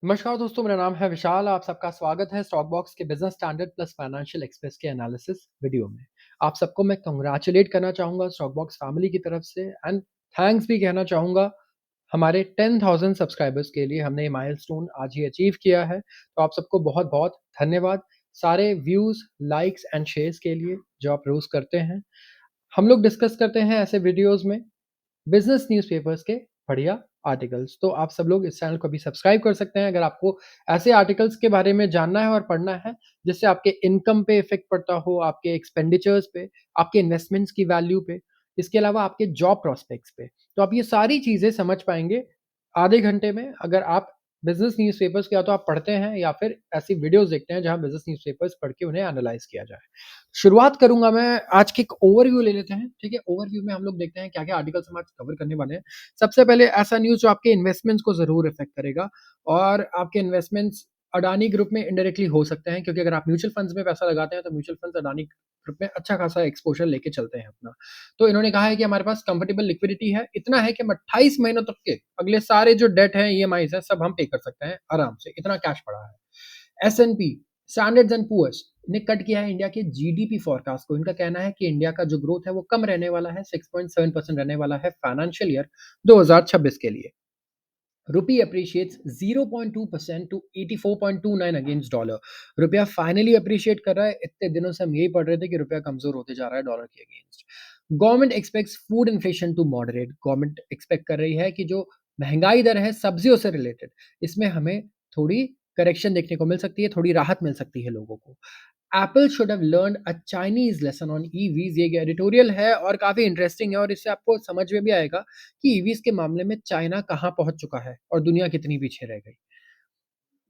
नमस्कार दोस्तों, मेरा नाम है विशाल। आप सबका स्वागत है स्टॉक बॉक्स के business standard plus financial express के एनालिसिस वीडियो में। आप सबको मैं कांग्रेचुलेट करना चाहूँगा स्टॉक बॉक्स फैमिली की तरफ से एंड थैंक्स भी कहना चाहूँगा हमारे 10,000 सब्सक्राइबर्स के लिए। हमने ये माइलस्टोन आज ही अचीव किया है, तो आप सबको बहुत-बहुत धन्यवाद। सारे व्यूज़, लाइक्स एंड शेयर्स के लिए जो आप रोज़ करते हैं। हम लोग डिस्कस करते हैं ऐसे वीडियोज़ में बिज़नेस न्यूज़पेपर्स के बढ़िया आर्टिकल्स। तो आप सब लोग इस चैनल को अभी सब्सक्राइब कर सकते हैं अगर आपको ऐसे आर्टिकल्स के बारे में जानना है और पढ़ना है, जिससे आपके इनकम पे इफ़ेक्ट पड़ता हो, आपके एक्सपेंडिचर्स पे, आपके इन्वेस्टमेंट्स की वैल्यू पे, इसके अलावा आपके जॉब प्रॉस्पेक्ट्स पे। तो आप ये सारी चीज़ें समझ पाएँगे आधे घंटे में अगर आप बिज़नेस न्यूज़पेपर्स या तो आप पढ़ते हैं या फिर ऐसी वीडियोज़ देखते हैं जहाँ बिज़नेस न्यूज़पेपर्स पढ़ के उन्हें एनालाइज़ किया जाए। शुरुआत करूँगा मैं आज की एक ओवरव्यू ले लेते हैं, ठीक है? ओवरव्यू में हम लोग देखते हैं क्या-क्या आर्टिकल्स हम आज कवर करने वाले हैं। सबसे पहले ऐसा न्यूज़ जो आपके इन्वेस्टमेंट्स को ज़रूर इफ़ेक्ट करेगा और आपके इन्वेस्टमेंट्स अडानी ग्रुप में इनडायरेक्टली हो सकते हैं क्योंकि अगर आप म्यूचुअल फंड्स में पैसा लगाते हैं, तो म्यूचुअल फंड्स अडानी ग्रुप में अच्छा खासा एक्सपोज़र लेके चलते हैं अपना। तो इन्होंने कहा है कि हमारे पास कंफर्टेबल लिक्विडिटी है, इतना है कि हम 28 महीनों तक के अगले सारे जो डेट हैं, ईएमआईज़ हैं, सब हम पे कर सकते हैं आराम से, इतना कैश पड़ा है। एस&पी स्टैंडर्ड्स एंड पुअर्स ने कट किया है इंडिया के जीडीपी फोरकास्ट को। इनका कहना है कि इंडिया का जो ग्रोथ है वो कम रहने वाला है, 6.7% रहने वाला है फाइनेंशियल ईयर 2026 के लिए। रुपी अप्रिशिएट्स 0.2% टू 84.29 अगेंस्ट डॉलर। रुपया फाइनली अप्रिशिएट कर रहा है। इतने दिनों से हम यही पढ़ रहे थे कि रुपया कमजोर होते जा रहा है डॉलर के against. Government expects food inflation to moderate. Government expect कर रही है कि जो महंगाई दर है सब्जियों से रिलेटेड, इसमें हमें थोड़ी करेक्शन देखने को मिल सकती है, थोड़ी राहत मिल सकती है लोगों को। Apple should have learned a Chinese lesson on EVs. ये एडिटोरियल है और काफी इंटरेस्टिंग है और इससे आपको समझ में भी आएगा कि ईवीज के मामले में चाइना कहाँ पहुंच चुका है और दुनिया कितनी पीछे रह गई।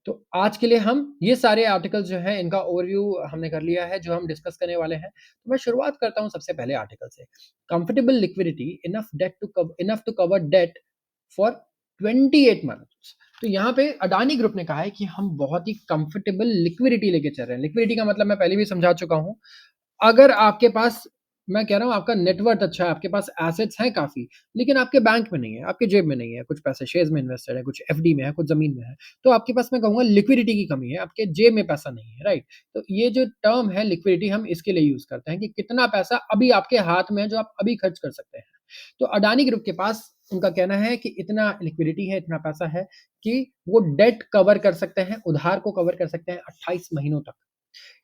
तो आज के लिए हम ये सारे आर्टिकल्स जो हैं इनका ओवरव्यू हमने कर लिया है जो हम डिस्कस करने वाले हैं। तो मैं शुरुआत करता हूँ सबसे पहले आर्टिकल से। Comfortable liquidity enough to cover debt for 28 months. तो यहाँ पे अडानी ग्रुप ने कहा है कि हम बहुत ही कंफर्टेबल लिक्विडिटी लेके चल रहे हैं। लिक्विडिटी का मतलब मैं पहले भी समझा चुका हूँ। अगर आपके पास, मैं कह रहा हूँ आपका नेटवर्थ अच्छा है, आपके पास एसेट्स हैं काफ़ी, लेकिन आपके बैंक में नहीं है, आपके जेब में नहीं है, कुछ पैसे शेयर्स में इन्वेस्टेड है, कुछ एफडी में है, कुछ ज़मीन में है, तो आपके पास मैं कहूँगा लिक्विडिटी की कमी है, आपके जेब में पैसा नहीं है, राइट? तो ये जो टर्म है लिक्विडिटी हम इसके लिए यूज़ करते हैं कि कितना पैसा अभी आपके हाथ में है जो आप अभी खर्च कर सकते हैं। तो अडानी ग्रुप के पास उनका कहना है कि इतना लिक्विडिटी है, इतना पैसा है कि वो डेट कवर कर सकते हैं, उधार को कवर कर सकते हैं 28 महीनों तक।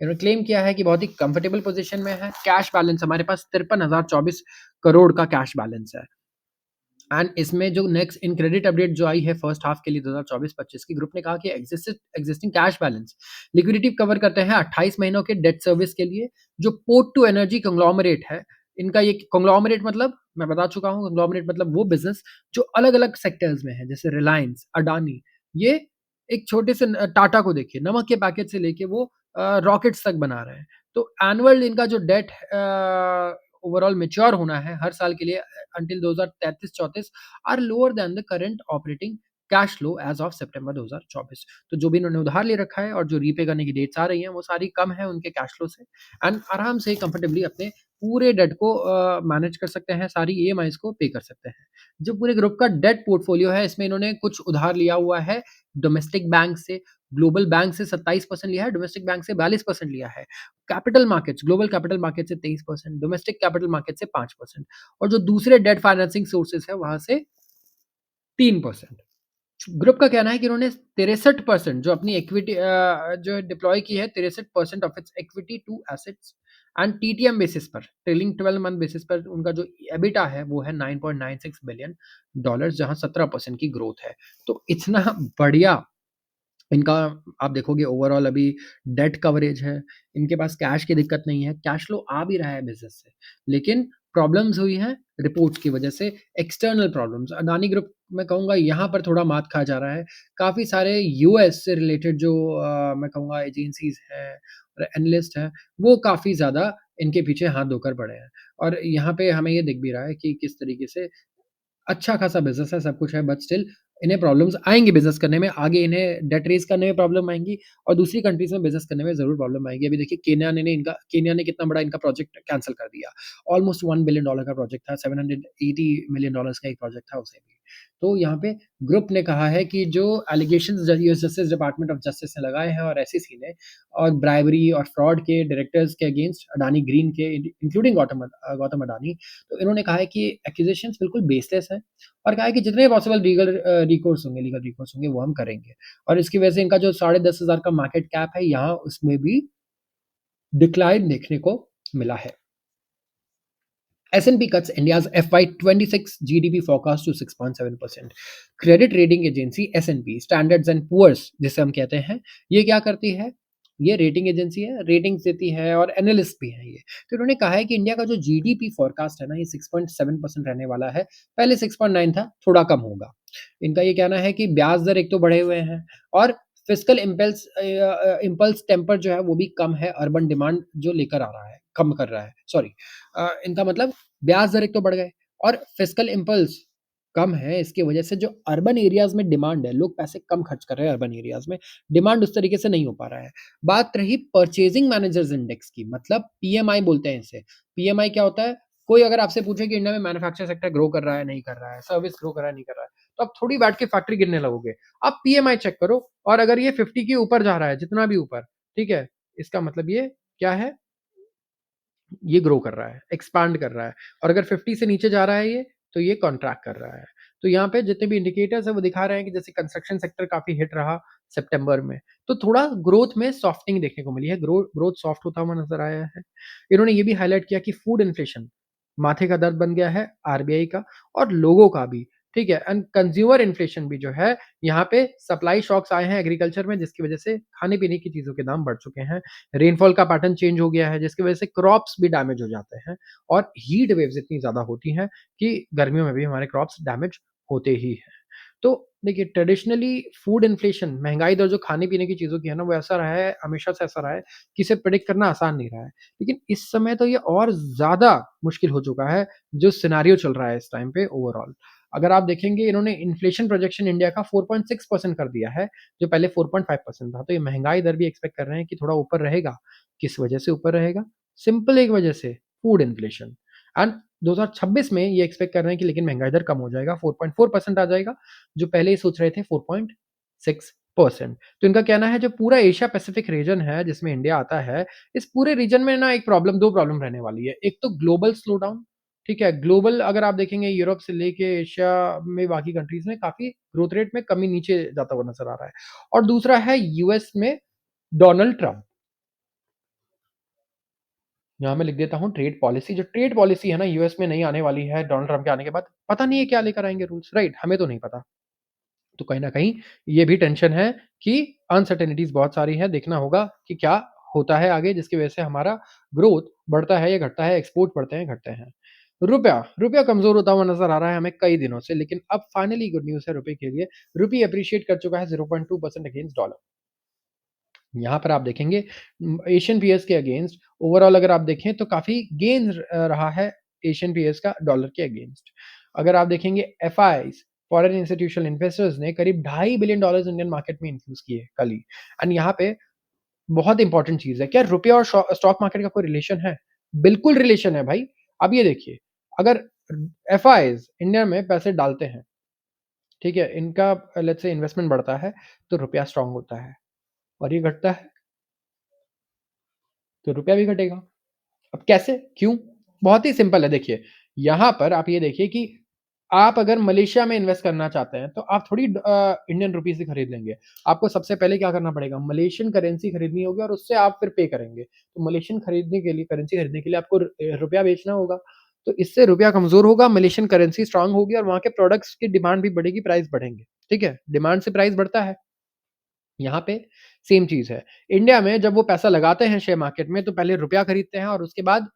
इन्होंने क्लेम किया है कि बहुत ही कंफर्टेबल पोजीशन में है। कैश बैलेंस हमारे पास 53,024 करोड़ का कैश बैलेंस है। एंड इसमें जो नेक्स्ट इन क्रेडिट अपडेट जो आई है फर्स्ट हाफ के लिए 2024-25 की, ग्रुप ने कहा कि existing cash balance liquidity cover करते हैं 28 महीनों के डेट सर्विस के लिए। जो पोर्ट टू एनर्जी कंग्लोमरेट है, इनका ये कंग्लोमरेट मतलब मैं बता चुका हूँ, कंग्लोमरेट मतलब वो बिजनेस जो अलग-अलग सेक्टर्स में है, जैसे रिलायंस, अडानी। ये एक छोटे से टाटा को देखिए, नमक के पैकेट से लेके वो रॉकेट्स तक बना रहे हैं। तो एनुअल इनका जो डेट ओवरऑल मैच्योर होना है हर साल के लिए until 2033-34 are lower than the current operating cash flow as of सितंबर 2024। तो जो भी इन्होंने उधार ले रखा है और जो रीपे करने की डेट्स आ रही हैं वो सारी कम है उनके कैश फ्लो से एंड आराम से कंफर्टेबली अपने पूरे डेट को मैनेज कर सकते हैं, सारी ईएमआईज़ को पे कर सकते हैं। जो पूरे ग्रुप का डेट पोर्टफोलियो है इसमें इन्होंने कुछ उधार लिया हुआ है डोमेस्टिक बैंक से, ग्लोबल बैंक से 27% लिया है, डोमेस्टिक बैंक से 42% लिया है। Capital markets, global capital market से 23%, डोमेस्टिक कैपिटल मार्केट से 5% और जो दूसरे डेट फाइनेंसिंग सोर्सेस है वहाँ से 3%। ग्रुप का कहना है कि उन्होंने 63% जो अपनी इक्विटी जो डिप्लॉय की है, 63% of its equity to assets and TTM basis पर, ट्रेलिंग 12 मंथ बेसिस पर उनका जो एबिटा है वो है 9.96 बिलियन डॉलर्स, जहाँ 17% की ग्रोथ है। तो इतना बढ़िया इनका आप देखोगे ओवरऑल अभी डेट कवरेज है, इनके पास कैश की दिक्कत नहीं है, कैश फ्लो आ भी रहा है बिज़नेस से। लेकिन प्रॉब्लम्स हुई हैं रिपोर्ट्स की वजह से, एक्सटर्नल प्रॉब्लम्स। अडानी ग्रुप मैं कहूँगा यहाँ पर थोड़ा मात खा जा रहा है। काफ़ी सारे यूएस से रिलेटेड जो मैं कहूँगा एजेंसीज़ हैं और एनालिस्ट हैं, वो काफ़ी ज़्यादा इनके पीछे हाथ धोकर पड़े हैं। और यहाँ पे हमें ये दिख भी रहा है कि किस तरीके से अच्छा खासा बिज़नेस है, सब कुछ है बट स्टिल इन्हें प्रॉब्लम्स आएँगी बिज़नेस करने में, आगे इन्हें डेट रेज़ करने में प्रॉब्लम आएँगी और दूसरी कंट्रीज़ में बिज़नेस करने में ज़रूर प्रॉब्लम आएगी। अभी देखिए केन्या ने कितना बड़ा इनका प्रोजेक्ट कैंसल कर दिया। ऑलमोस्ट $1 बिलियन का प्रोजेक्ट था, $780 मिलियन का एक प्रोजेक्ट था उसे भी। तो यहाँ पे ग्रुप ने कहा है कि जो allegations US justice department of justice ने लगाए हैं और एसईसी ने और ब्राइबरी और फ्रॉड के डायरेक्टर्स के अगेंस्ट अडानी ग्रीन के इंक्लूडिंग गौतम अडानी, तो इन्होंने कहा है कि एक्यूजेशंस बिल्कुल बेसलेस हैं और कहा है कि जितने पॉसिबल लीगल रिकोर्स होंगे वो हम करेंगे। और इसकी वजह से इनका जो 10,500 का मार्केट कैप है यहाँ उसमें भी डिक्लाइन देखने को मिला है। S&P cuts India's FY26 GDP forecast to 6.7%। Credit rating agency S&P standards and Poor's जिसे हम कहते हैं, ये क्या करती है? ये रेटिंग एजेंसी है, रेटिंग्स देती है और एनालिस्ट भी हैं ये। तो उन्होंने कहा है कि इंडिया का जो जीडीपी फोरकास्ट है ना, ये 6.7% रहने वाला है। पहले 6.9 था, थोड़ा कम होगा। इनका ये कहना है कि ब्याज दर एक तो बढ़े हुए हैं और फिस्कल इम्पल्स टेम्पर जो है वो भी कम है, अर्बन डिमांड जो लेकर आ रहा है, कम कर रहा है। सॉरी, इनका मतलब ब्याज दर एक तो बढ़ गए और फिस्कल इम्पल्स कम है, इसकी वजह से जो अर्बन एरियाज़ में डिमांड है, लोग पैसे कम खर्च कर रहे हैं अर्बन एरियाज़ में, डिमांड उस तरीके से नहीं हो पा रहा है। बात रही परचेजिंग मैनेजर्स इंडेक्स की, मतलब पीएमआई बोलते हैं इसे। पीएमआई क्या होता है? कोई अगर आपसे पूछे कि इंडिया में मैन्युफैक्चरिंग सेक्टर ग्रो कर रहा है, नहीं कर रहा है, सर्विस ग्रो कर रहा है, नहीं कर रहा है, तो आप थोड़ी बैठ के फैक्ट्री गिनने लगोगे। आप पीएमआई चेक करो और अगर ये 50 के ऊपर जा रहा है, जितना भी ऊपर, ठीक है? इसका मतलब ये क्या है? ये ग्रो कर रहा है, एक्सपांड कर रहा है और अगर 50 से नीचे जा रहा है ये, तो ये कॉन्ट्रैक्ट कर रहा है। तो यहाँ पे जितने भी इंडिकेटर्स हैं वो दिखा रहे हैं कि जैसे कंस्ट्रक्शन सेक्टर काफ़ी हिट रहा सितंबर में, तो थोड़ा ग्रोथ में सॉफ्टनिंग देखने को मिली है, ग्रोथ सॉफ्ट होता हुआ नज़र आया है। इन्होंने ये भी हाइलाइट किया कि फूड इन्फ्लेशन माथे का दर्द बन गया है आरबीआई का और लोगों का भी, ठीक है? एंड कंज्यूमर इन्फ्लेशन भी जो है, यहाँ पे सप्लाई शॉक्स आए हैं एग्रीकल्चर में जिसकी वजह से खाने-पीने की चीज़ों के दाम बढ़ चुके हैं। रेनफॉल का पैटर्न चेंज हो गया है जिसकी वजह से क्रॉप्स भी डैमेज हो जाते हैं और हीट वेव्स इतनी ज़्यादा होती हैं कि गर्मियों में भी हमारे क्रॉप्स डैमेज होते ही हैं। तो देखिए ट्रेडिशनली फूड इन्फ्लेशन महँगाई दर जो खाने-पीने की चीज़ों की है ना, वो ऐसा रहा है, हमेशा से ऐसा रहा है कि इसे प्रेडिक्ट करना आसान नहीं रहा है। लेकिन इस समय तो ये और ज़्यादा मुश्किल हो चुका है, जो सिनेरियो चल रहा है इस टाइम पे ओवरऑल। अगर आप देखेंगे इन्होंने इन्फ्लेशन प्रोजेक्शन इंडिया का 4.6% कर दिया है, जो पहले 4.5% था। तो ये महँगाई दर भी एक्सपेक्ट कर रहे हैं कि थोड़ा ऊपर रहेगा। किस वजह से ऊपर रहेगा? सिंपल एक वजह से, फूड इन्फ्लेशन एंड 2026 में ये एक्सपेक्ट कर रहे हैं कि लेकिन महँगाई दर कम हो जाएगा, 4.4% आ जाएगा, जो पहले ही सोच रहे थे 4.6%। तो इनका कहना है जो पूरा एशिया पैसिफिक रीजन है, जिसमें इंडिया आता है, इस पूरे रीजन में ना एक प्रॉब्लम 2 प्रॉब्लम रहने वाली है। एक तो ग्लोबल स्लो डाउन, ठीक है? ग्लोबल अगर आप देखेंगे यूरोप से लेके एशिया में बाकी कंट्रीज़ में काफ़ी ग्रोथ रेट में कमी नीचे जाता हुआ नज़र आ रहा है। और दूसरा है यूएस में डोनाल्ड ट्रम्प। यहाँ मैं लिख देता हूँ ट्रेड पॉलिसी, जो ट्रेड पॉलिसी है ना यूएस में नई आने वाली है डोनाल्ड ट्रम्प के आने के बाद, पता नहीं है क्या लेकर आएँगे रूल्स, राइट? हमें तो नहीं पता। तो कहीं न कहीं ये भी टेंशन है कि अनसर्टेनिटीज़ बहुत सारी हैं, देखना होगा कि क्या होता है आगे जिसकी वजह से हमारा ग्रोथ बढ़ता है या घटता है, एक्सपोर्ट बढ़ते हैं, घटते हैं। रुपया कमज़ोर होता हुआ नज़र आ रहा है हमें कई दिनों से, लेकिन अब फाइनली गुड न्यूज़ है रुपए के लिए। रुपी एप्रिशिएट कर चुका है 0.2% अगेंस्ट डॉलर। यहाँ पर आप देखेंगे एशियन पीयर्स के अगेंस्ट ओवरऑल अगर आप देखें तो काफ़ी गेन रहा है एशियन पीयर्स का डॉलर के अगेंस्ट। अगर आप देखेंगे एफआईआईज़ फॉरेन इंस्टीट्यूशनल इन्वेस्टर्स ने करीब $2.5 बिलियन इंडियन मार्केट में इन्फ्यूज़ किए कल ही। एंड यहाँ पे बहुत इंपॉर्टेंट चीज़ है, क्या रुपया और स्टॉक मार्केट का कोई रिलेशन है? बिल्कुल रिलेशन है भाई। अब ये देखिए, अगर एफआईआईज़ इंडिया में पैसे डालते हैं, ठीक है? इनका लेट्स से इन्वेस्टमेंट बढ़ता है, तो रुपया स्ट्रॉन्ग होता है और ये घटता है, तो रुपया भी घटेगा। अब कैसे? क्यों? बहुत ही सिंपल है देखिए, यहाँ पर आप ये देखिए कि आप अगर मलेशिया में इन्वेस्ट करना चाहते हैं, तो आप थोड़ी इंडियन रुपीज़ ही खरीद लेंगे। आपको सबसे पहले क्या करना पड़ेगा? मलेशियन करेंसी खरीदनी होगी और उससे आप फिर पे करेंगे। तो मलेशियन खरीदने के लिए करेंसी खरीदने के लिए आपको रुपया बेचना होगा। तो इससे रुपया कमज़ोर होगा, मलेशियन करेंसी स्ट्रॉन्ग होगी और वहाँ के प्रोडक्ट्स की डिमांड भी बढ़ेगी, प्राइस बढ़ेंगे। ठीक है? डिमांड से प्राइस बढ़ता है। यहाँ पे सेम चीज़ है। इंडिया में जब वो पैसा लगाते हैं शेयर मार्केट में, तो पहले रुपया खरीदते हैं और उसके बाद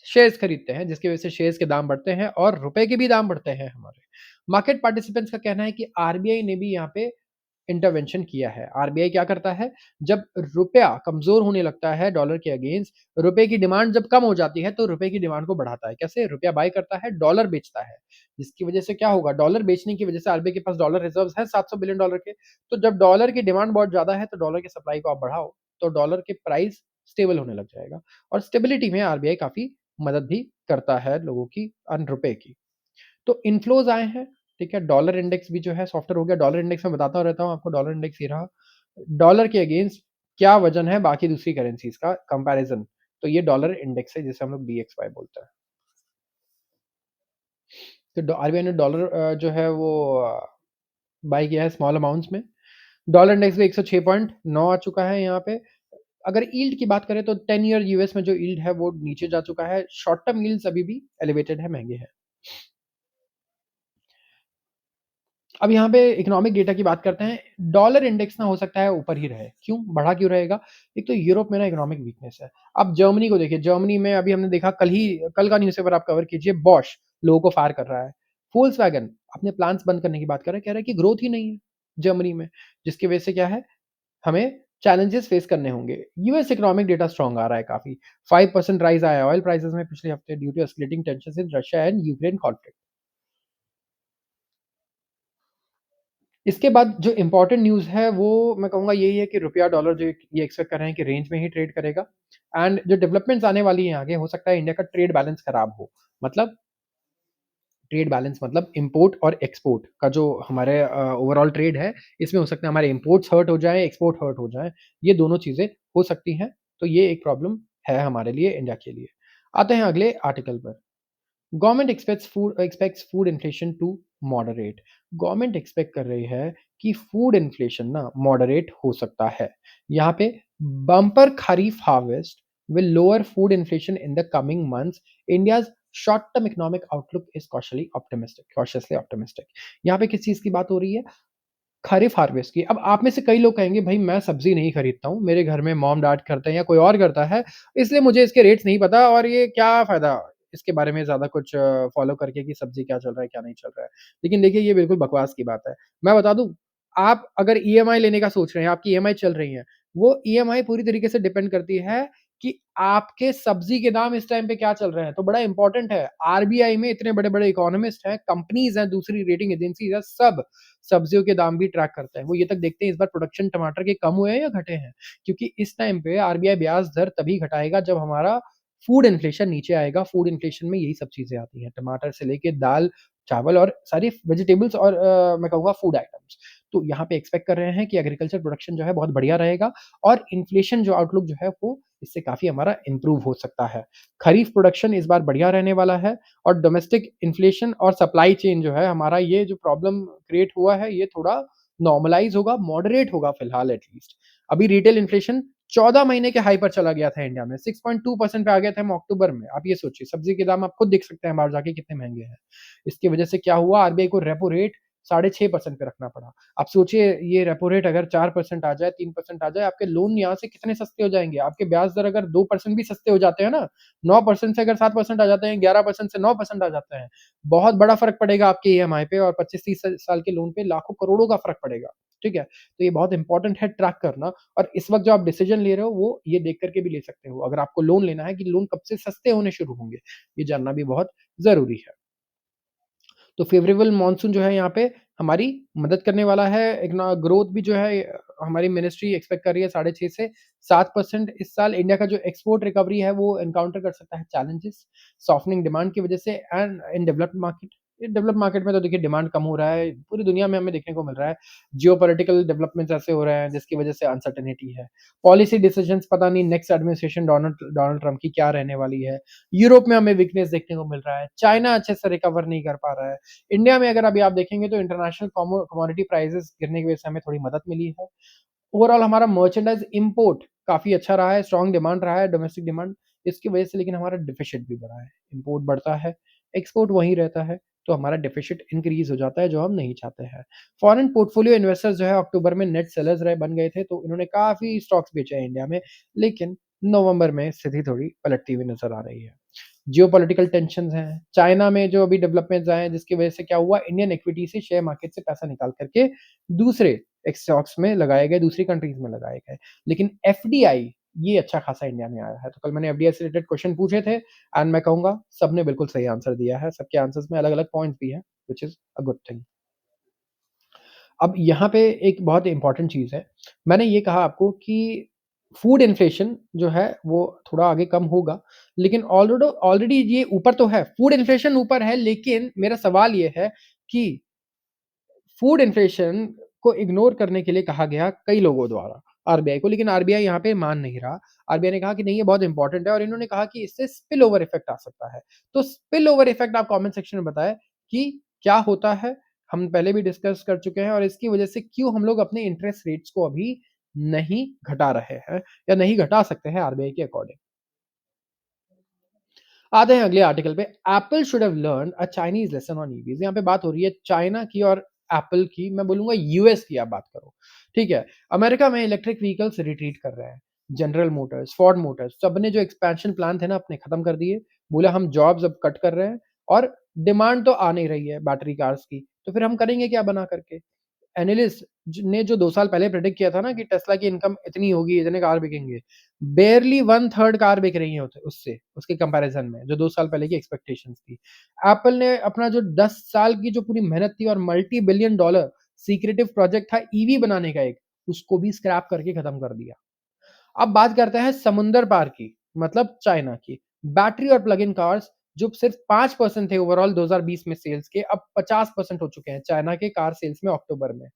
शेयर्स खरीदते हैं, जिसकी वजह से शेयर्स के दाम बढ़ते हैं और रुपए के भी दाम बढ़ते हैं हमारे। मार्केट पार्टिसिपेंट्स का कहना है कि आरबीआई ने भी यहाँ पे इंटरवेंशन किया है। आरबीआई क्या करता है, जब रुपया कमज़ोर होने लगता है डॉलर के अगेंस्ट, रुपए की डिमांड जब कम हो जाती है, तो रुपए की डिमांड को बढ़ाता है। कैसे? रुपया बाय करता है, डॉलर बेचता है, जिसकी वजह से क्या होगा, डॉलर बेचने की वजह से आरबीआई के पास डॉलर रिज़र्व्स हैं $700 बिलियन के। तो जब डॉलर की डिमांड बहुत ज़्यादा है, तो डॉलर की सप्लाई को आप बढ़ाओ, तो डॉलर के प्राइस स्टेबल होने लग जाएगा और स्टेबिलिटी में आरबीआई काफ़ी मदद भी करता है लोगों की रुपए की। तो इन्फ्लोज़ आए हैं, ठीक है? डॉलर इंडेक्स भी जो है सॉफ्टर हो गया। डॉलर इंडेक्स मैं बताता रहता हूँ आपको, डॉलर इंडेक्स ये रहा। डॉलर के अगेंस्ट क्या वज़न है बाकी दूसरी करेंसीज़ का कंपैरिज़न, तो ये डॉलर इंडेक्स है जिसे हम लोग डीएक्सवाई बोलते हैं। तो आरबीआई ने डॉलर जो है वो बाय किया है स्मॉल अमाउंट्स में। डॉलर इंडेक्स भी 106.9 आ चुका है यहाँ पे। अगर यील्ड की बात करें तो 10 ईयर यूएस में जो यील्ड है वो नीचे जा चुका है। शॉर्ट टर्म यील्ड्स अभी भी एलिवेटेड है, महँगे हैं। अब यहाँ पे इकोनॉमिक डेटा की बात करते हैं। डॉलर इंडेक्स ना हो सकता है ऊपर ही रहे। क्यों? बढ़ा क्यों रहेगा? एक तो यूरोप में ना इकोनॉमिक वीकनेस है। अब जर्मनी को देखिए, जर्मनी में अभी हमने देखा कल का न्यूज़पेपर आप कवर कीजिए, बॉश लोगों को फायर कर रहा है। वोक्सवैगन अपने प्लांट्स बंद करने की बात कर रहा है, कह रहा है कि ग्रोथ ही नहीं है जर्मनी में, जिसकी वजह से क्या है, हमें चैलेंजेस फेस करने होंगे। यूएस इकोनॉमिक डेटा स्ट्रॉन्ग आ रहा है काफ़ी। 5% राइज़ आया है ऑयल प्राइसेज़ में पिछले हफ्ते due to escalating tensions in Russia and Ukraine conflict. इसके बाद जो इम्पोर्टेंट न्यूज़ है वो मैं कहूँगा यही है कि रुपया डॉलर जो ये एक्सपेक्ट कर रहे हैं कि रेंज में ही ट्रेड करेगा। एंड जो डेवलपमेंट्स आने वाली हैं आगे, हो सकता है इंडिया का ट्रेड बैलेंस खराब हो। मतलब ट्रेड बैलेंस मतलब इम्पोर्ट और एक्सपोर्ट का जो हमारे ओवरऑल ट्रेड है, इसमें हो सकता है हमारे इम्पोर्ट्स हर्ट हो जाएँ, एक्सपोर्ट हर्ट हो जाएँ। ये दोनों चीज़ें हो सकती हैं, तो ये एक प्रॉब्लम है हमारे लिए, इंडिया के लिए। आते हैं अगले आर्टिकल पर। Government expects food inflation to moderate. Government expect कर रही है कि फूड इन्फ्लेशन ना मॉडरेट हो सकता है। यहाँ पे bumper kharif harvest will lower food inflation in the coming months. India's short term economic outlook is cautiously optimistic. यहाँ पे किस चीज़ की बात हो रही है? खरीफ हार्वेस्ट की। अब आप में से कई लोग कहेंगे भाई मैं सब्ज़ी नहीं खरीदता हूँ, मेरे घर में मॉम-डैड करते हैं या कोई और करता है, इसलिए मुझे इसके रेट्स नहीं पता और ये क्या फ़ायदा इसके बारे में ज़्यादा कुछ फ़ॉलो करके कि सब्ज़ी क्या चल रहा है, क्या नहीं चल रहा है। लेकिन देखिए ये बिल्कुल बकवास की बात है। मैं बता दूँ, आप अगर ईएमआई लेने का सोच रहे हैं, आपकी ईएमआई चल रही है, वो ईएमआई पूरी तरीके से डिपेंड करती है कि आपके सब्ज़ी के दाम इस टाइम पे क्या चल रहे हैं, तो बड़ा इम्पोर्टेंट है। आरबीआई में इतने बड़े-बड़े इकोनॉमिस्ट हैं, कंपनीज़ हैं, दूसरी रेटिंग एजेंसीज़ हैं, सब सब्जियों के दाम भी ट्रैक करता है। वो ये तक देखते हैं इस बार प्रोडक्शन टमाटर के कम हुए हैं या घटे हैं। क्योंकि इस टाइम पे आरबीआई ब्याज दर तभी घटाएगा जब हमारा फूड इन्फ्लेशन नीचे आएगा। फूड इन्फ्लेशन में यही सब चीज़ें आती हैं, टमाटर से लेके दाल, चावल और सारी वेजिटेबल्स और मैं कहूँगा फूड आइटम्स। तो यहाँ पे एक्सपेक्ट कर रहे हैं कि एग्रीकल्चर प्रोडक्शन जो है बहुत बढ़िया रहेगा और इन्फ्लेशन जो आउटलुक जो है वो इससे काफ़ी हमारा इम्प्रूव हो सकता है। खरीफ प्रोडक्शन इस बार बढ़िया रहने वाला है और डोमेस्टिक इन्फ्लेशन और सप्लाई चेन जो है हमारा ये जो प्रॉब्लम क्रिएट हुआ है ये थोड़ा नॉर्मलाइज़ होगा, मॉडरेट होगा फिलहाल एट लीस्ट। अभी रिटेल इन्फ्लेशन 14 महीने के हाई पर चला गया था इंडिया में, 6.2% पे आ गए थे हम अक्टूबर में। आप ये सोचिए सब्ज़ी के दाम आप खुद देख सकते हैं बाहर जाके कितने महँगे हैं। इसकी वजह से क्या हुआ, आरबीआई को रेपो रेट 6.5% पे रखना पड़ा। आप सोचिए ये रेपो रेट अगर 4% आ जाए, 3% आ जाए, आपके लोन यहाँ से कितने सस्ते हो जाएँगे। आपके ब्याज दर अगर 2% भी सस्ते हो जाते हैं ना, 9% से अगर 7% आ जाते हैं, 11% से 9% आ जाते हैं, बहुत बड़ा फ़र्क पड़ेगा आपके ईएमआई पे और 25-30 साल के लोन पे लाखों करोड़ों का फ़र्क पड़ेगा, ठीक है? तो ये बहुत इम्पोर्टेंट है ट्रैक करना और इस वक़्त जो आप डिसीज़न ले रहे हो, वो ये देख कर के भी ले सकते हो। अगर आपको लोन लेना है कि लोन कब से सस्ते होने शुरू होंगे, ये जानना भी बहुत ज़रूरी है। तो फ़ेवरेबल मॉनसून जो है यहाँ पे हमारी मदद करने वाला है। एक ना ग्रोथ भी जो है हमारी मिनिस्ट्री एक्सपेक्ट कर रही है 6.5 से 7% इस साल। इंडिया का जो एक्सपोर्ट रिकवरी है वो एनकाउंटर कर सकता है चैलेंजेस, सॉफ्टनिंग डिमांड की वजह से and in developed market. Developed market में तो देखिए डिमांड कम हो रहा है, पूरी दुनिया में हमें देखने को मिल रहा है। जियोपॉलिटिकल डेवलपमेंट्स ऐसे हो रहे हैं जिसकी वजह से अनसर्टेनिटी है। पॉलिसी डिसीजंस पता नहीं next administration Donald Donald Trump की क्या रहने वाली है। यूरोप में हमें वीकनेस देखने को मिल रहा है। चाइना अच्छे से रिकवर नहीं कर पा रहा है। इंडिया में अगर अभी आप देखेंगे तो इंटरनेशनल कमोडिटी प्राइसेस गिरने की वजह से हमें थोड़ी मदद मिली है। ओवरऑल हमारा मर्चेंडाइज़ इम्पोर्ट काफ़ी अच्छा रहा है, स्ट्रॉन्ग डिमांड रहा है, डोमेस्टिक डिमांड। इसकी वजह से लेकिन हमारा डेफ़िसिट भी बढ़ा है। इम्पोर्ट बढ़ता है, एक्सपोर्ट वहीं रहता है, तो हमारा डेफ़िसिट इंक्रीज़ हो जाता है, जो हम नहीं चाहते हैं। फॉरेन पोर्टफोलियो इन्वेस्टर्स जो है अक्टूबर में नेट सेलर्स रहे बन गए थे, तो इन्होंने काफ़ी स्टॉक्स बेचे हैं इंडिया में, लेकिन नवंबर में स्थिति थोड़ी पलटती हुई नज़र आ रही है। जियोपॉलिटिकल टेंशन्स हैं, चाइना में जो अभी डेवलपमेंट्स आए हैं जिसकी वजह से क्या हुआ इंडियन इक्विटी से शेयर मार्केट से पैसा निकाल कर के दूसरे स्टॉक्स में लगाए गए, दूसरी कंट्रीज़ में लगाए गए। लेकिन एफडीआई ये अच्छा खासा इंडिया में आया है। तो कल मैंने एफडीआई से रिलेटेड क्वेश्चन पूछे थे एंड मैं कहूँगा सबने बिल्कुल सही आंसर दिया है। सबके आंसर्स में अलग-अलग पॉइंट्स भी हैं, which is a good thing. अब यहाँ पे एक बहुत इम्पोर्टेंट चीज़ है। मैंने ये कहा आपको कि फूड इन्फ्लेशन जो है वो थोड़ा आगे कम होगा, लेकिन ऑलरेडी ये ऊपर तो है, फूड इन्फ्लेशन ऊपर है लेकिन मेरा सवाल ये है कि फूड इन्फ्लेशन को इग्नोर करने के लिए कहा गया कई लोगों द्वारा आरबीआई को, लेकिन आरबीआई यहाँ पे मान नहीं रहा। आरबीआई ने कहा कि नहीं, ये बहुत इंपॉर्टेंट है और इन्होंने कहा कि इससे स्पिल ओवर इफेक्ट आ सकता है। तो स्पिल ओवर इफेक्ट आप कमेंट सेक्शन में बताएं कि क्या होता है। हम पहले भी डिस्कस कर चुके हैं और इसकी वजह से क्यों हम लोग अपने इंटरेस्ट रेट्स को अभी नहीं घटा रहे हैं या नहीं घटा सकते हैं आरबीआई के अकॉर्डिंग। आते हैं अगले आर्टिकल पे। Apple should have learn a Chinese lesson on EVs. यहाँ पे बात हो रही है चाइना की और एप्पल की, मैं बोलूंगा यूएस की आप बात करो। ठीक है, अमेरिका में इलेक्ट्रिक व्हीकल्स रिट्रीट कर रहे हैं। जनरल मोटर्स, फोर्ड मोटर्स, सबने जो एक्सपेंशन प्लान थे ना अपने खत्म कर दिए। बोला हम जॉब्स अब कट कर रहे हैं और डिमांड तो आ नहीं रही है बैटरी कार्स की, तो फिर हम करेंगे क्या बना करके। एनालिस्ट ने जो 2 साल पहले प्रेडिक्ट किया था ना कि टेस्ला की इनकम इतनी होगी, इतने कार बिकेंगे, बारली 1/3 कार बिक रही है उससे, उसके कंपैरिजन में, जो 2 साल पहले की एक्सपेक्टेशंस थी। एप्पल ने अपना जो 10 साल की जो पूरी मेहनत थी और multi billion dollar secretive project था ईवी बनाने का एक, उसको भी स्क्रैप करके खत्म कर दिया। अब बात करते हैं समुंदर पार की, मतलब चाइना की। बैटरी और प्लग इन कार्स जो सिर्फ 5% थे ओवरऑल 2020 में सेल्स के, अब 50% हो चुके हैं चाइना के कार सेल्स में अक्टूबर में।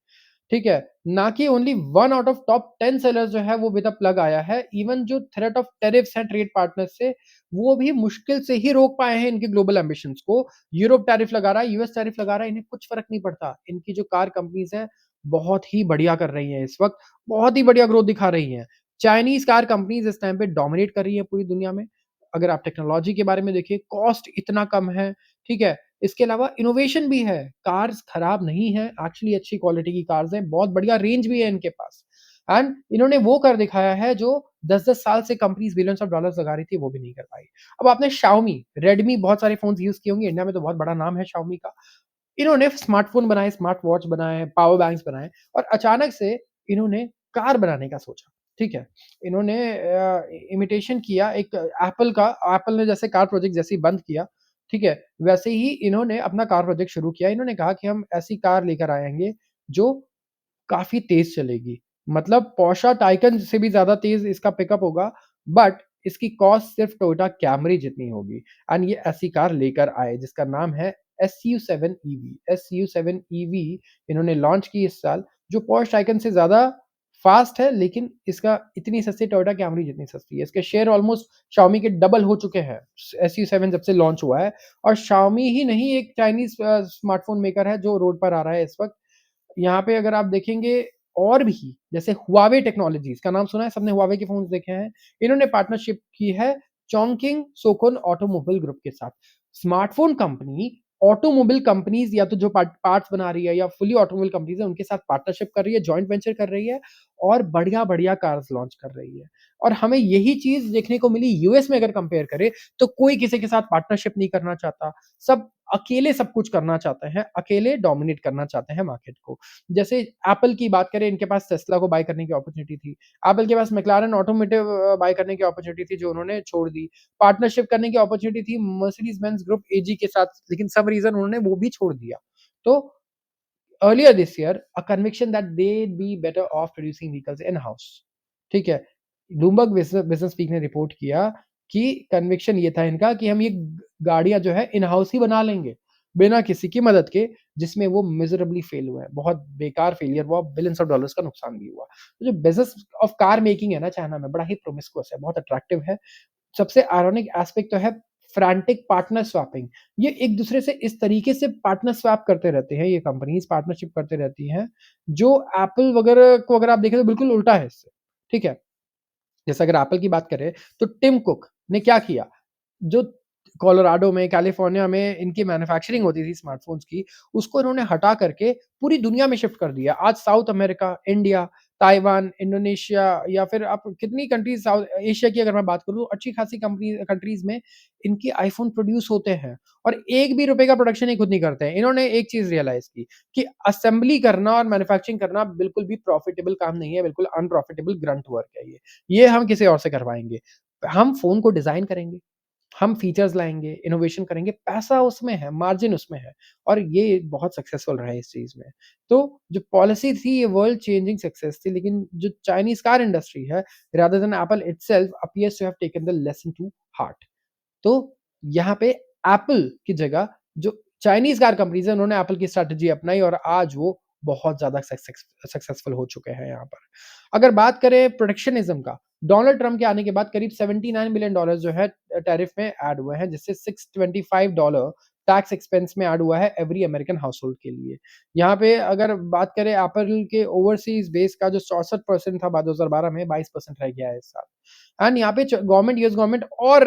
ठीक है? ना कि only 1 out of top 10 sellers जो है वो विद अ प्लग आया है। इवन जो थ्रेट ऑफ टैरिफ्स है ट्रेड पार्टनर्स से, वो भी मुश्किल से ही रोक पाए हैं इनके ग्लोबल एम्बिशंस को। यूरोप टैरिफ लगा रहा है, यूएस टैरिफ लगा रहा है, इन्हें कुछ फ़र्क नहीं पड़ता। इनकी जो कार कंपनीज़ हैं, बहुत ही बढ़िया कर रही हैं इस वक़्त, बहुत ही बढ़िया ग्रोथ दिखा रही हैं। चाइनीज़ कार कंपनीज़ इस टाइम पे डोमिनेट कर रही हैं पूरी दुनिया में। अगर आप टेक्नोलॉजी के बारे में देखिए, कॉस्ट इतना कम है, ठीक है? इसके अलावा इनोवेशन भी है, कार्स खराब नहीं है, एक्चुअली अच्छी क्वालिटी की कार्स हैं, बहुत बढ़िया रेंज भी है इनके पास। एंड इन्होंने वो कर दिखाया है जो 10-10 साल से कंपनीज़ बिलियंस ऑफ डॉलर्स लगा रही थी, वो भी नहीं कर पाई। अब आपने Xiaomi, Redmi बहुत सारे फ़ोन्स यूज़ किए होंगे, इंडिया में तो बहुत बड़ा नाम है Xiaomi का। इन्होंने स्मार्टफ़ोन बनाए, स्मार्ट वॉच बनाए, पावर बैंक्स बनाए और अचानक से इन्होंने कार बनाने का सोचा, ठीक है? इन्होंने इमिटेशन किया एक एप्पल का, एप्पल ने जैसे कार प्रोजेक्ट जैसे ही बंद किया, ठीक है? वैसे ही इन्होंने अपना कार प्रोजेक्ट शुरू किया। इन्होंने कहा कि हम ऐसी कार लेकर आएँगे जो काफ़ी तेज़ चलेगी। मतलब पोर्शा टाइकन से भी ज़्यादा तेज़ इसका पिकअप होगा, बट इसकी कॉस्ट सिर्फ़ टोयोटा कैमरी जितनी होगी। एंड ये ऐसी कार लेकर आए जिसका नाम है SU7 ईवी। SU7 ईवी इन्होंने लॉन्च की इस साल, जो पोर्श टाइकन से ज़्यादा फ़ास्ट है, लेकिन इसका इतनी सस्ती, टोयोटा कैमरी जितनी सस्ती है। इसके शेयर ऑलमोस्ट Xiaomi के डबल हो चुके हैं, SU7 जब से लॉन्च हुआ है। और Xiaomi ही नहीं, एक चाइनीज़ स्मार्टफ़ोन मेकर है जो रोड पर आ रहा है इस वक़्त। यहाँ पे अगर आप देखेंगे और भी, जैसे हुआवे टेक्नोलॉजीज़ का नाम सुना है सबने, हुआवे के फ़ोन्स देखे हैं। इन्होंने पार्टनरशिप की है चोंगकिंग सोकुन ऑटोमोबाइल ग्रुप के साथ। स्मार्टफ़ोन कंपनी, ऑटोमोबाइल कंपनीज़ या तो जो पार्ट्स बना रही है या फुली ऑटोमोबाइल कंपनीज़ है, उनके साथ पार्टनरशिप कर रही है, जॉइंट वेंचर कर रही है और बढ़िया-बढ़िया कार्स लॉन्च कर रही है। और हमें यही चीज़ देखने को मिली यूएस में, अगर कंपेयर करें, तो कोई किसी के साथ पार्टनरशिप नहीं करना चाहता। सब अकेले सब कुछ करना चाहते हैं, अकेले डोमिनेट करना चाहते हैं मार्केट को। जैसे एप्पल की बात करें, इनके पास टेस्ला को बाय करने की अपॉर्च्युनिटी थी। एप्पल के पास मैक्लारेन ऑटोमोटिव बाय करने की अपॉर्च्युनिटी थी, जो उन्होंने छोड़ दी। पार्टनरशिप करने की अपॉर्च्युनिटी थी मर्सिडीज बेंज ग्रुप एजी के साथ, लेकिन सम रीज़न उन्होंने वो भी छोड़ दिया। तो earlier this year a conviction that they'd be better off producing vehicles in house, ठीक है? ब्लूमबर्ग बिज़नेस वीक ने रिपोर्ट किया कि कन्विक्शन ये था इनका कि हम ये गाड़ियाँ जो है इन हाउस ही बना लेंगे, बिना किसी की मदद के, जिसमें वो मिज़रेबली फेल हुए हैं। बहुत बेकार फेलियर हुआ, बिलियंस ऑफ डॉलर्स का नुकसान भी हुआ। तो जो बिज़नेस ऑफ कार मेकिंग है ना चाइना में, बड़ा ही प्रोमिस्कुअस है, बहुत अट्रैक्टिव है। सबसे आयरॉनिक एस्पेक्ट तो है फ्रैंटिक पार्टनर स्वैपिंग। ये एक दूसरे से इस तरीके से पार्टनर स्वैप करते रहते हैं, ये कंपनीज़ पार्टनरशिप करते रहती हैं, जो एप्पल वगैरह को अगर आप देखें तो बिल्कुल उल्टा है इससे, ठीक है? जैसे अगर एप्पल की बात करें, तो टिम कुक ने क्या किया, जो कोलोराडो में, कैलिफ़ोर्निया में इनकी मैन्युफैक्चरिंग होती थी स्मार्टफ़ोन्स की, उसको इन्होंने हटा करके पूरी दुनिया में शिफ्ट कर दिया। आज south America, India, Taiwan, Indonesia या फिर आप कितनी कंट्रीज़ साउथ एशिया की अगर मैं बात करूँ, अच्छी खासी कंट्रीज़ में इनके आईफ़ोन प्रोड्यूस होते हैं और एक भी रुपए का प्रोडक्शन ये खुद नहीं करते हैं। इन्होंने एक चीज़ रियलाइज़ की कि असेंबली करना और मैन्युफैक्चरिंग करना बिल्कुल भी प्रॉफ़िटेबल काम नहीं है, बिल्कुल अनप्रॉफ़िटेबल ग्रंट वर्क है ये। ये हम किसी और से करवाएँगे। हम फ़ोन को डिज़ाइन करेंगे, हम फीचर्स लाएँगे, इनोवेशन करेंगे, पैसा उसमें है, मार्जिन उसमें है और ये बहुत सक्सेसफुल रहा है इस चीज़ में। तो जो पॉलिसी थी, ये वर्ल्ड चेंजिंग सक्सेस थी, लेकिन जो चाइनीज़ कार इंडस्ट्री है, rather than Apple itself appears to have taken the lesson to heart. तो यहाँ पे एप्पल की जगह जो चाइनीज़ कार कंपनीज़ हैं, उन्होंने एप्पल की स्ट्रैटेजी अपनाई और आज वो बहुत ज़्यादा सक्सेसफुल हो चुके हैं यहाँ पर। अगर बात करें प्रोटेक्शनिज़्म का, डोनाल्ड ट्रम्प के आने के बाद करीब $79 बिलियन जो है टैरिफ में ऐड हुए हैं, जिससे $625 टैक्स एक्सपेंस में ऐड हुआ है एवरी अमेरिकन हाउसहोल्ड के लिए। यहाँ पे अगर बात करें एप्पल के ओवरसीज़ बेस का जो 64% था 2012 में, 22% रह गया है इस साल। एंड यहाँ पे गवर्नमेंट, यूएस गवर्नमेंट और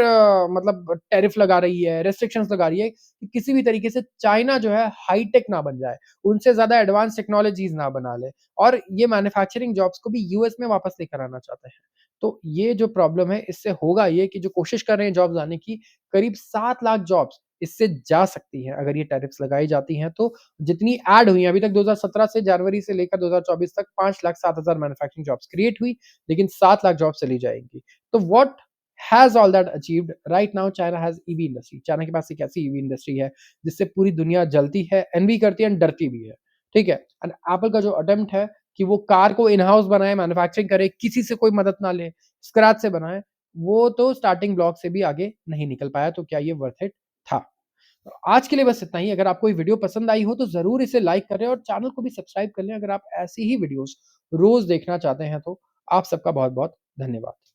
मतलब टैरिफ लगा रही है, रेस्ट्रिक्शंस लगा रही है कि किसी भी तरीके से चाइना जो है हाईटेक ना बन जाए, उनसे ज़्यादा एडवांस टेक्नोलॉजीज़ ना बना ले और ये मैन्युफैक्चरिंग जॉब्स को भी यूएस में वापस लेकर आना चाहते हैं। तो ये जो प्रॉब्लम है, इससे होगा ये कि जो कोशिश कर रहे हैं जॉब्स लाने की, करीब 7 लाख जॉब्स इससे जा सकती हैं अगर ये टैरिफ्स लगाई जाती हैं तो। जितनी ऐड हुई हैं अभी तक 2017 से जनवरी से लेकर 2024 तक 5,07,000 मैन्युफैक्चरिंग जॉब्स क्रिएट हुई, लेकिन 7 लाख जॉब्स चली जाएँगी। तो what has all that achieved? Right now China has EV industry. China के पास एक ऐसी ईवी इंडस्ट्री है जिससे पूरी दुनिया जलती है, एनवी करती है एंड डरती भी है। ठीक है? एंड एप्पल का जो अटेम्प्ट है कि वो कार को इन हाउस बनाए, मैन्युफैक्चरिंग करे, किसी से कोई मदद ना ले, स्क्रैच से बनाए, वो तो स्टार्टिंग ब्लॉक से भी आगे नहीं निकल पाया, तो क्या ये वर्थ इट था? तो आज के लिए बस इतना ही। अगर आपको ये वीडियो पसंद आई हो तो ज़रूर इसे लाइक करें और चैनल को भी सब्सक्राइब कर लें अगर आप ऐसी ही वीडियोज़ रोज़ देखना चाहते हैं तो। आप सबका बहुत-बहुत धन्यवाद।